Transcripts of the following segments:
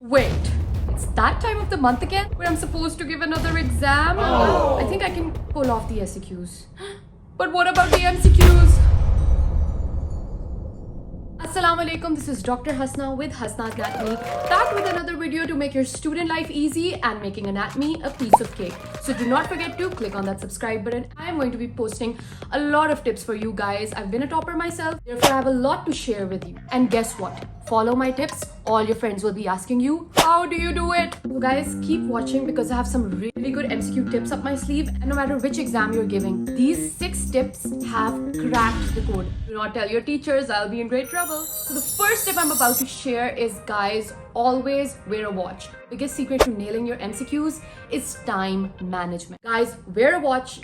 Wait, it's that time of the month again where I'm supposed to give another exam? Oh. I think I can pull off the SEQs. But what about the MCQs? Assalamu alaikum, this is Dr. Hasna with Hasna's Anatomy, back with another video to make your student life easy and making anatomy a piece of cake. So do not forget to click on that subscribe button. I am going to be posting a lot of tips for you guys. I've been a topper myself, therefore I have a lot to share with you. And guess what? Follow my tips, all your friends will be asking you, how do you do it? So guys, keep watching because I have some really good MCQ tips up my sleeve, and no matter which exam you're giving, these 6 tips have cracked the code. Do not tell your teachers, I'll be in great trouble. So the first tip I'm about to share is, guys, always wear a watch. Biggest secret to nailing your MCQs is time management. Guys, wear a watch.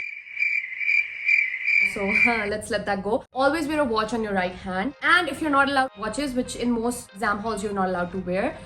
So let's let that go. Always wear a watch on your right hand. And if you're not allowed watches, which in most exam halls you're not allowed to wear,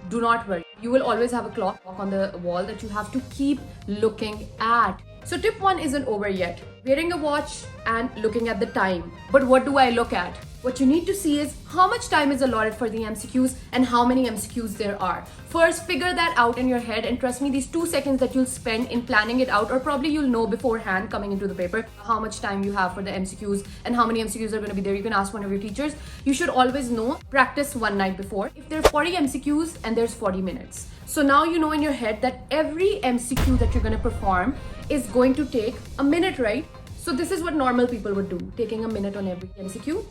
do not worry. You will always have a clock on the wall that you have to keep looking at. So tip 1 isn't over yet. Wearing a watch and looking at the time. But what do I look at? What you need to see is how much time is allotted for the MCQs and how many MCQs there are. First, figure that out in your head, and trust me, these 2 seconds that you'll spend in planning it out, or probably you'll know beforehand coming into the paper how much time you have for the MCQs and how many MCQs are going to be there. You can ask one of your teachers. You should always know, practice one night before. If there are 40 MCQs and there's 40 minutes. So now you know in your head that every MCQ that you're going to perform is going to take a minute, right? So this is what normal people would do, taking a minute on every MCQ.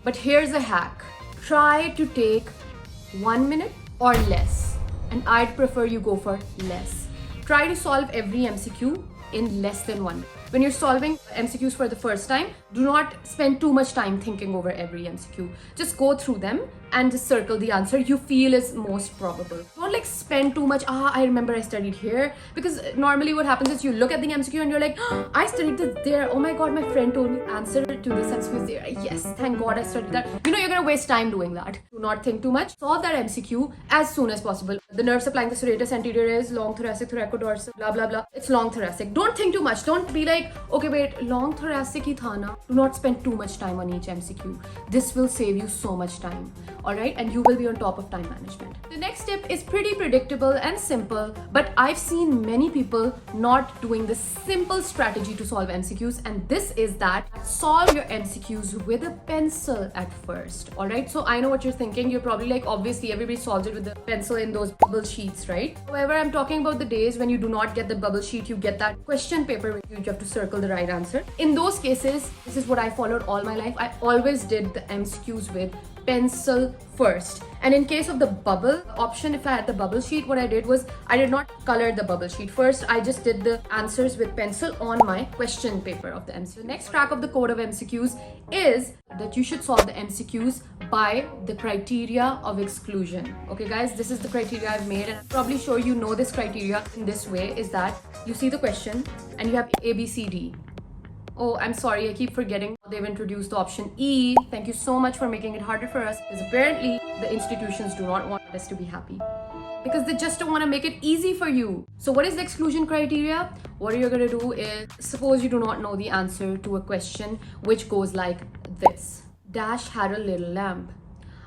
But here's a hack. Try to take 1 minute or less. And I'd prefer you go for less. Try to solve every MCQ in less than 1 minute. When you're solving MCQs for the first time, do not spend too much time thinking over every MCQ. Just go through them and just circle the answer you feel is most probable. Don't like spend too much, I remember I studied here. Because normally what happens is you look at the MCQ and you're like, I studied this there. Oh my god, my friend told me answer to this MCQ is there. Yes, thank god I studied that. You know, you're gonna waste time doing that. Do not think too much. Solve that MCQ as soon as possible. The nerve supplying the serratus anterior is long thoracic, thoracodorsal, blah blah blah. It's long thoracic. Don't think too much. Don't be like, okay wait, long thoracic hi tha na. Do not spend too much time on each MCQ. This will save you so much time. Alright, and you will be on top of time management. The next tip is pretty predictable and simple, but I've seen many people not doing this simple strategy to solve MCQs, and this is that solve your MCQs with a pencil at first. Alright, so I know what you're thinking. You're probably like, obviously everybody solves it with the pencil in those bubble sheets, right? However, I'm talking about the days when you do not get the bubble sheet, you get that question paper with you have to circle the right answer. In those cases, this is what I followed all my life. I always did the MCQs with pencil first. And in case of the bubble option, if I had the bubble sheet, what I did was I did not color the bubble sheet first. I just did the answers with pencil on my question paper of the MCQ. The next crack of the code of MCQs is that you should solve the MCQs by the criteria of exclusion. Okay guys, this is the criteria I've made, and I'm probably sure you know this criteria in this way, is that you see the question and you have A, B, C, D. Oh, I'm sorry, I keep forgetting they've introduced the option E. Thank you so much for making it harder for us, because apparently the institutions do not want us to be happy, because they just don't want to make it easy for you. So what is the exclusion criteria? What you're going to do is, suppose you do not know the answer to a question which goes like this. Dash had a little lamp.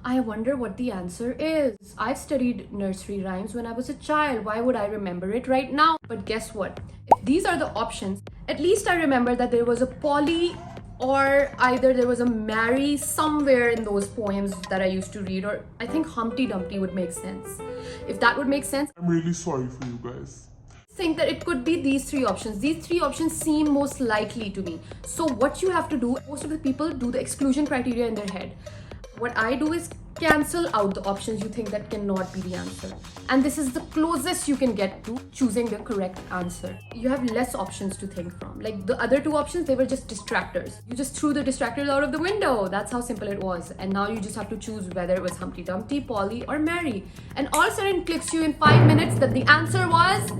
I wonder what the answer is. I've studied nursery rhymes when I was a child. Why would I remember it right now? But guess what? If these are the options, at least I remember that there was a Polly, or either there was a Mary somewhere in those poems that I used to read, or I think Humpty Dumpty would make sense. If that would make sense, I'm really sorry for you guys. Think that it could be these 3 options. These 3 options seem most likely to me. So what you have to do, most of the people do the exclusion criteria in their head. What I do is cancel out the options you think that cannot be the answer. And this is the closest you can get to choosing the correct answer. You have less options to think from. Like the other 2 options, they were just distractors. You just threw the distractors out of the window. That's how simple it was. And now you just have to choose whether it was Humpty Dumpty, Polly, or Mary. And all of a sudden it clicks you in 5 minutes that the answer was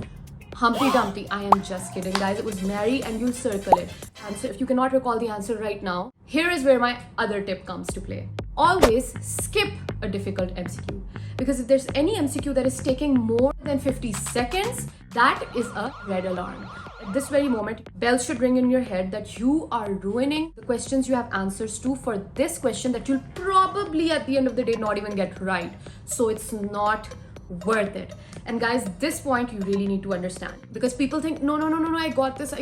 Humpty Dumpty. I am just kidding, guys. It was Mary, and you'll circle it. Answer. If you cannot recall the answer right now, here is where my other tip comes to play. Always skip a difficult MCQ, because if there's any MCQ that is taking more than 50 seconds, that is a red alarm. At this very moment, bells should ring in your head that you are ruining the questions you have answers to for this question that you'll probably at the end of the day not even get right. So it's not worth it. And guys, this point you really need to understand, because people think no, I got this,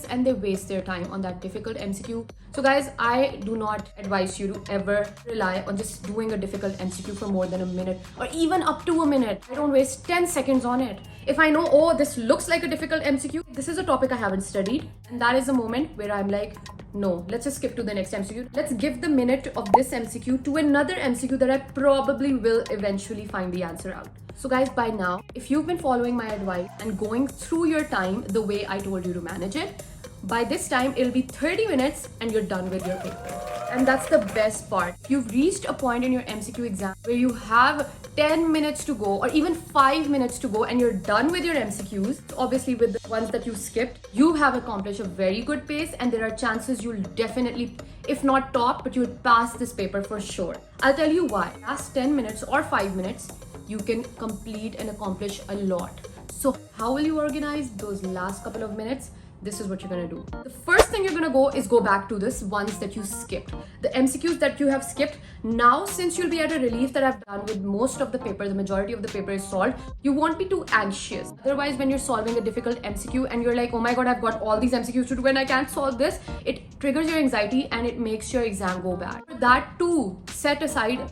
and they waste their time on that difficult MCQ. So guys, I do not advise you to ever rely on just doing a difficult MCQ for more than a minute or even up to a minute. I don't waste 10 seconds on it. If I know, oh, this looks like a difficult MCQ, this is a topic I haven't studied, and that is a moment where I'm like, no, let's just skip to the next MCQ. Let's give the minute of this MCQ to another MCQ that I probably will eventually find the answer out. So guys, by now, if you've been following my advice and going through your time the way I told you to manage it, by this time it'll be 30 minutes and you're done with your paper. And that's the best part. You've reached a point in your MCQ exam where you have 10 minutes to go or even 5 minutes to go and you're done with your MCQs. Obviously, with the ones that you skipped, you have accomplished a very good pace, and there are chances you'll definitely, if not top, but you'll pass this paper for sure. I'll tell you why. Last 10 minutes or 5 minutes, you can complete and accomplish a lot. So how will you organize those last couple of minutes? This is what you're gonna do. The first thing you're gonna go is go back to this ones that you skipped. The MCQs that you have skipped. Now, since you'll be at a relief that I've done with most of the paper, the majority of the paper is solved, you won't be too anxious. Otherwise, when you're solving a difficult MCQ and you're like, oh my god, I've got all these MCQs to do and I can't solve this, it triggers your anxiety and it makes your exam go bad. For that too, set aside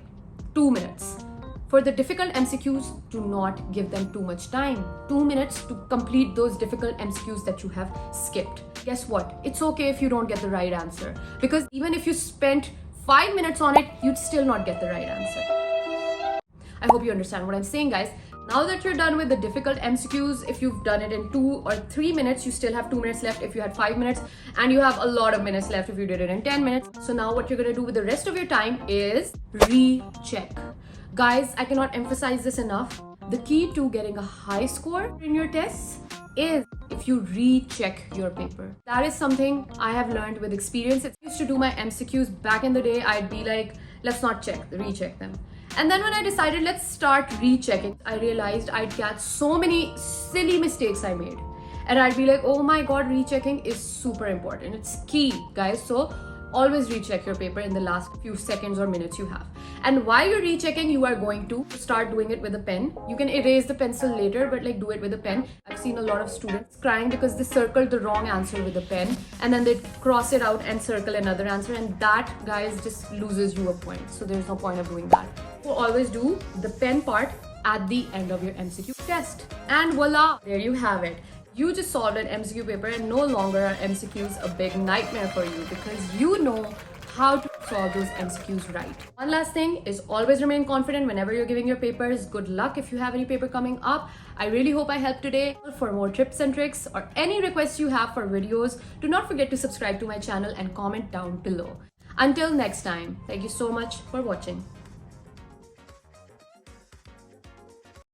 2 minutes. For the difficult MCQs, do not give them too much time. 2 minutes to complete those difficult MCQs that you have skipped. Guess what? It's okay if you don't get the right answer, because even if you spent 5 minutes on it, you'd still not get the right answer. I hope you understand what I'm saying, guys. Now that you're done with the difficult MCQs, if you've done it in 2 or 3 minutes, you still have 2 minutes left if you had 5 minutes, and you have a lot of minutes left if you did it in 10 minutes. So now what you're gonna do with the rest of your time is recheck. Guys, I cannot emphasize this enough. The key to getting a high score in your tests is if you recheck your paper. That is something I have learned with experience. I used to do my MCQs back in the day. I'd be like, let's not recheck them. And then when I decided let's start rechecking, I realized I'd catch so many silly mistakes I made. And I'd be like, oh my god, rechecking is super important. It's key, guys. So always recheck your paper in the last few seconds or minutes you have. And while you're rechecking, you are going to start doing it with a pen. You can erase the pencil later, but like do it with a pen. I've seen a lot of students crying because they circled the wrong answer with a pen and then they cross it out and circle another answer, and that, guys, just loses you a point. So there's no point of doing that. So always do the pen part at the end of your MCQ test. And voila, there you have it. You just solved an MCQ paper, and no longer are MCQs a big nightmare for you because you know how to solve those MCQs right. One last thing is always remain confident whenever you're giving your papers. Good luck if you have any paper coming up. I really hope I helped today. For more tips and tricks or any requests you have for videos, do not forget to subscribe to my channel and comment down below. Until next time, thank you so much for watching.